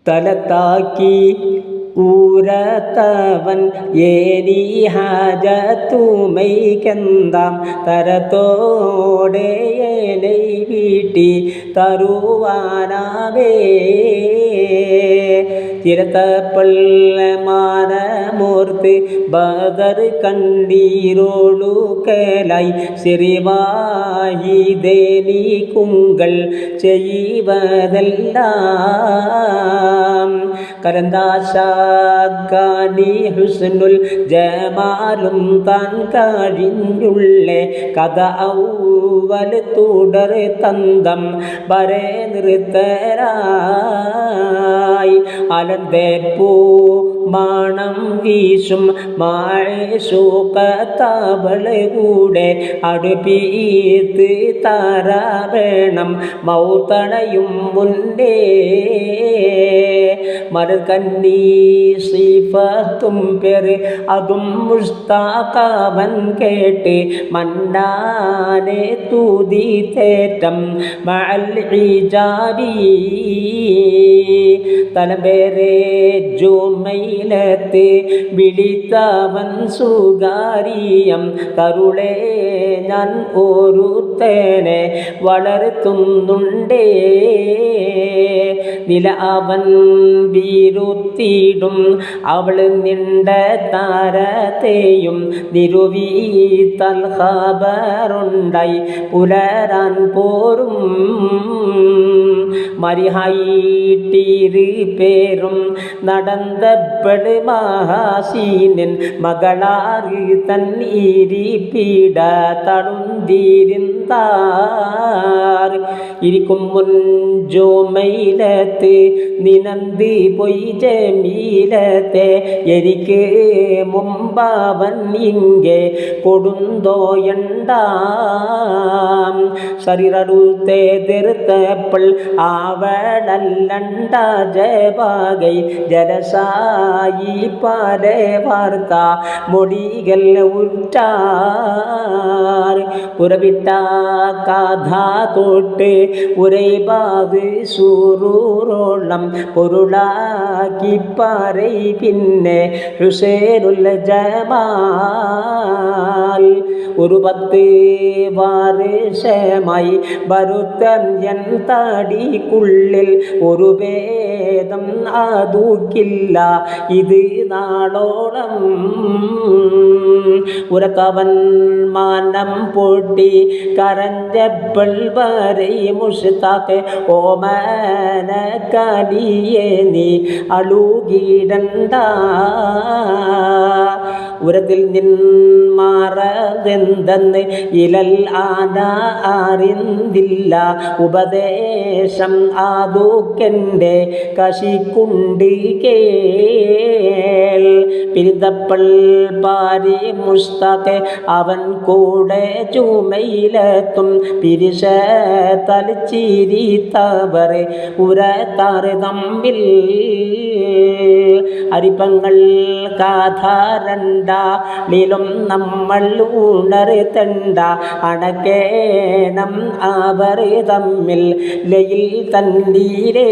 തലത്താക്കി ഊരത്തവൻ ഏനീ ഹാജത്തുമൈക്കെന്താം തരത്തോടെ ഏനൈ വീട്ടി തരുവാനാവേ ചിരത്തപ്പള്ള മാനമോർത്ത് ബദർ കണ്ടീരോടുക്കലായി സിറിവാഹിദേനി കുങ്കൾ ചെയ്വതെല്ലാം കരന്താശാഗാനി ഹുസ്നുൽ ജമാലും താൻ കഴിഞ്ഞുള്ള കഥ ഔവൽ തുടർ തന്തം വരെ നിർത്തരായി അലന്തേപ്പൂ മാണം വീശും മാഴൂക്കത്തവള് കൂടെ അടുപ്പീത്ത് താരാവേണം മൗത്തണയും മുന്നേ മറുകന്നീ സിഫത്തും പേര് അതും മുസ്താഖവൻ കേട്ട് മന്നാനെ തൂതി തേറ്റം മഅൽ ഇജാബി തലമ്പേരെ ജുമൈലത്ത് വിളിത്തവൻ സുഗാരിയം കരുളെ ഞാൻ ഒരുത്തനെ വളർത്തുന്നുണ്ടേ നില അവൻ വീരുത്തിടും അവൾ നിണ്ട താരത്തെയും നിരുവീത്തൽ ഖബറുണ്ടായി പുലരാൻ പോരും മരിഹായിട്ടീര് പേരും നടന്നപ്പട് മഹാസീനൻ മകളാറ് തന്നീരിപ്പീട തടുന്തിരുന്നാർ ഇരിക്കും മുൻജോമയിലത്ത് നിനന്ത് പൊയ് ജമീലത്തെ എനിക്ക് മുമ്പവൻ ഇங்கே കൊടുന്തോയണ്ടാം ശരീരടുത്തെ തീർത്തപ്പോൾ അവളല്ലണ്ട ജയഭാഗൈ ജലസായി പല വാർത്ത മൊഴികൾ ഉറ്റാർ പുറവിട്ട കഥ തൊട്ട് ഉരൈബാത് സൂറൂറോളം പൊരുളാക്കി പറൈ പിന്നെ ഹുസൈനുൽ ജമാൽ ഒരു 10 വർഷമായി വരുത്തം എൻ തടിക്കുള്ളിൽ ഒരു ഭേദം അതുക്കില്ല ഇത് നാളോളം ഉറക്കവൻ മാനം പൊട്ടി കരഞ്ഞപ്പോൾ വരെ മുഷ്താഖ് ഓമന കലിയെ നീ അളുകിടണ്ട ഉരത്തിൽ നിന്മാറതെന്തെന്ന് ഇലൽ ആന അറിന്തില്ല ഉപദേശം ആദൂക്കൻ്റെ കശിക്കുണ്ട് കേൾ പിരിതപ്പൾ പാരി മുസ്താഖ് അവൻ കൂടെ ചുമയിലെത്തും പിരിശ തലച്ചിരി തവർ ഉരത്താറ് തമ്മിൽ അരിപ്പങ്ങൾ കാധാരണ്ടാളിലും നമ്മൾ ഉണർത്തണ്ട അണക്കേണം അവർ തമ്മിൽ ലയിൽ തന്നീരേ